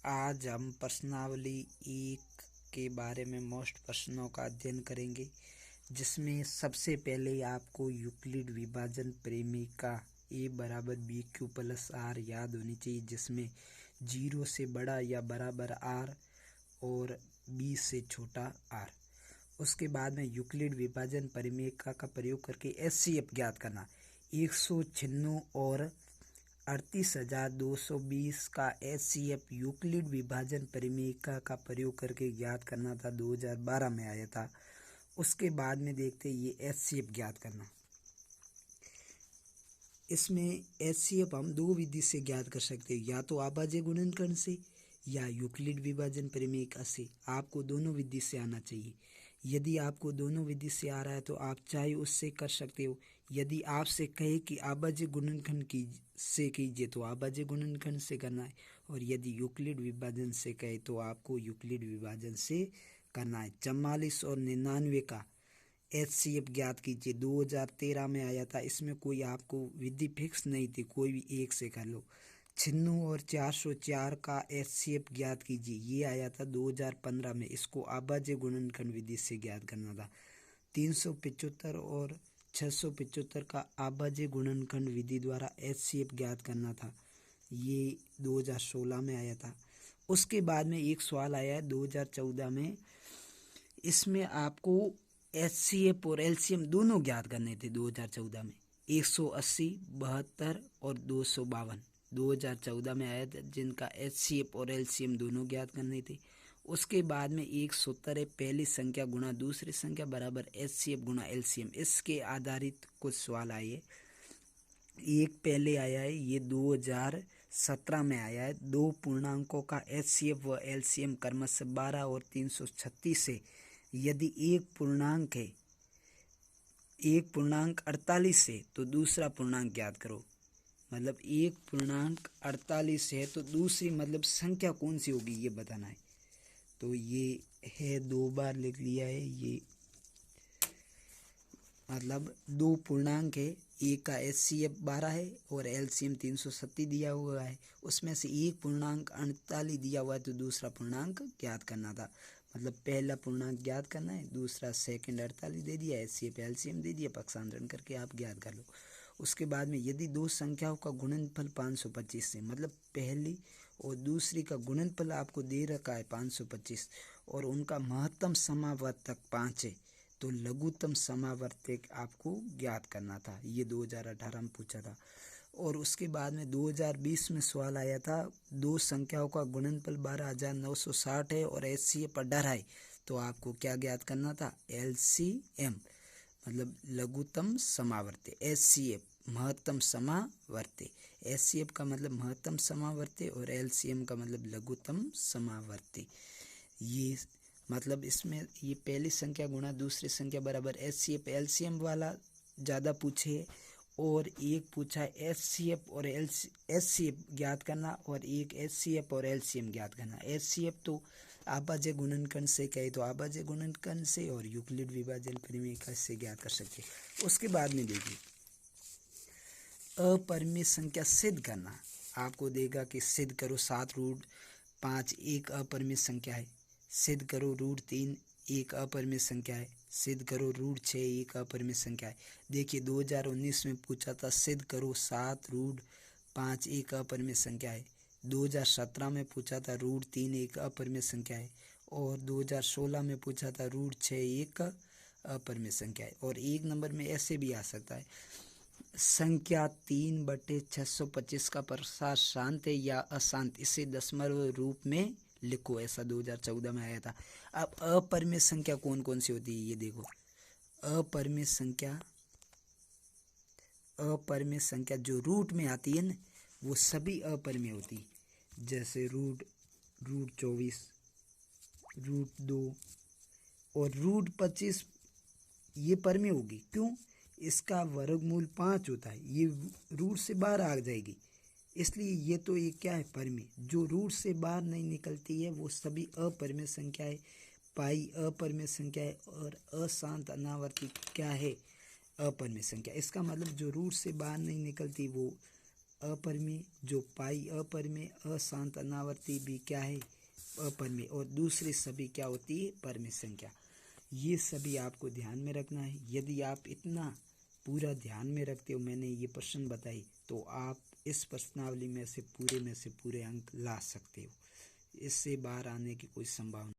आज हम प्रश्नावली एक के बारे में मोस्ट प्रश्नों का अध्ययन करेंगे, जिसमें सबसे पहले आपको यूक्लिड विभाजन प्रेमिका ए बराबर बी क्यू प्लस आर याद होनी चाहिए, जिसमें 0 से बड़ा या बराबर आर और बी से छोटा आर। उसके बाद में यूक्लिड विभाजन परिमेयका का प्रयोग करके एचसीएफ ज्ञात करना। 196 और 38,220 का एचसीएफ यूक्लिड विभाजन परिमेयका का प्रयोग करके ज्ञात करना था, 2012 में आया था। उसके बाद में देखते ये एचसीएफ ज्ञात करना। इसमें एचसीएफ हम दो विधि से ज्ञात कर सकते हैं, या तो आभाज्य गुणनखंड से या यूक्लिड विभाजन परिमेयका से। आपको दोनों विधि से आना चाहिए। यदि आपको दोनों विधि से आ रहा है तो आप चाहे उससे कर सकते हो। यदि आपसे कहे कि आभाज्य गुणनखंड की से कीजिए तो आभाज्य गुणनखंड से करना है, और यदि यूक्लिड विभाजन से कहे तो आपको यूक्लिड विभाजन से करना है। 44 और 99 का एचसीएफ ज्ञात कीजिए, 2013 में आया था। इसमें कोई आपको विधि फिक्स नहीं थी, कोई भी एक से कर लो। 96 और 404 का एचसीएफ ज्ञात कीजिए, ये आया था 2015 में। इसको आभाज्य गुणनखंड विधि से ज्ञात करना था। 375 और 675 का आभाज्य गुणनखंड विधि द्वारा एचसीएफ ज्ञात करना था, ये 2016 में आया था। उसके बाद में एक सवाल आया है 2014 में। इसमें आपको एचसीएफ और एलसीएम दोनों ज्ञात करने थे 2014 में। 180, 72 और 252 2014 में आया था, जिनका एचसीएफ और एलसीएम दोनों ज्ञात करने थे। उसके बाद में 170 है, पहली संख्या गुणा दूसरी संख्या बराबर एचसीएफ गुणा एलसीएम। इसके आधारित कुछ सवाल आए। एक पहले आया है, ये 2017 में आया है। दो पूर्णांकों का एचसीएफ व एलसीएम क्रमशः 12 और 336 है। यदि एक पूर्णांक 48 है तो दूसरा पूर्णांक ज्ञात करो। मतलब एक पूर्णांक 48 है तो दूसरी मतलब संख्या कौन सी होगी ये बताना है। तो ये है, 2 बार लिख लिया है। ये मतलब दो पूर्णांक है, एक का एचसीएफ 12 है और एलसीएम 337 दिया हुआ है। उसमें से एक पूर्णांक 48 दिया हुआ है तो दूसरा पूर्णांक ज्ञात करना था। मतलब पहला पूर्णांक ज्ञात करना है, दूसरा सेकंड 48 दे दिया, एचसीएफ एलसीएम दे दिया, पक्षांतरण करके आप ज्ञात कर लो। उसके बाद में यदि दो संख्याओं का गुणनफल 525 से, मतलब पहली और दूसरी का गुणनफल आपको दे रखा है 525 और उनका महत्तम समावर्तक 5 है, तो लघुत्तम समावर्तक आपको ज्ञात करना था। ये 2018 में पूछा था। और उसके बाद में 2020 में सवाल आया था, दो संख्याओं का गुणनफल 12,960 है और एचसीएफ 18 है, तो आपको क्या ज्ञात करना था? एलसीएम मतलब लघुत्तम समावर्ती, एचसीएफ महत्तम समावर्ती। एचसीएफ का मतलब महत्तम समावर्ती और एलसीएम का मतलब लघुत्तम समावर्ती। ये मतलब इसमें ये पहली संख्या गुणा दूसरी संख्या बराबर एचसीएफ एलसीएम वाला ज़्यादा पूछे, और एक पूछा एचसीएफ और एचसीएफ ज्ञात करना, और एक एचसीएफ और एलसीएम ज्ञात करना। एचसीएफ तो आभाज्य गुणनखंड से कहे तो आभाज्य गुणनखंड से, और यूक्लिड विभाजन परिमेयका से ज्ञात कर सकते। उसके बाद में देखिए अपरिमेय संख्या सिद्ध करना। आपको देगा कि सिद्ध करो 7√5 एक अपरिमेय संख्या है, सिद्ध करो √3 एक अपरिमेय संख्या है, सिद्ध करो √6 एक अपरिमेय संख्या है। देखिए 2019 में पूछा था सिद्ध करो 7√5 एक अपरिमेय संख्या है। 2017 में पूछा था √3 एक अपरिमेय संख्या है, और 2016 में पूछा था √6 एक अपरिमेय संख्या है। और एक नंबर में ऐसे भी आ सकता है, संख्या 3/625 का प्रसार शांत है या अशांत, इसे दशमलव रूप में लिखो, ऐसा 2014 में आया था। अब अपरिमेय संख्या कौन कौन सी होती है ये देखो। अपरिमेय संख्या जो रूट में आती है ना, वो सभी अपरिमेय होती है। जैसे √24, √2 और √25 ये परिमेय होगी। क्यों? इसका वर्गमूल 5 होता है, ये रूट से बाहर आ जाएगी, इसलिए ये तो ये क्या है? परिमेय। जो रूट से बाहर नहीं निकलती है वो सभी अपरिमेय संख्या है। पाई अपरिमेय संख्या है, और अशांत अनावर्ती क्या है? अपरिमेय संख्या। इसका मतलब जो रूट से बाहर नहीं निकलती वो अपरिमेय, जो पाई अपरिमेय, अशांत अनावर्ती भी क्या है अपरिमेय, और दूसरे सभी क्या होती है परिमेय संख्या। ये सभी आपको ध्यान में रखना है। यदि आप इतना पूरा ध्यान में रखते हो, मैंने ये प्रश्न बताई, तो आप इस प्रश्नावली में से पूरे अंक ला सकते हो। इससे बाहर आने की कोई संभावना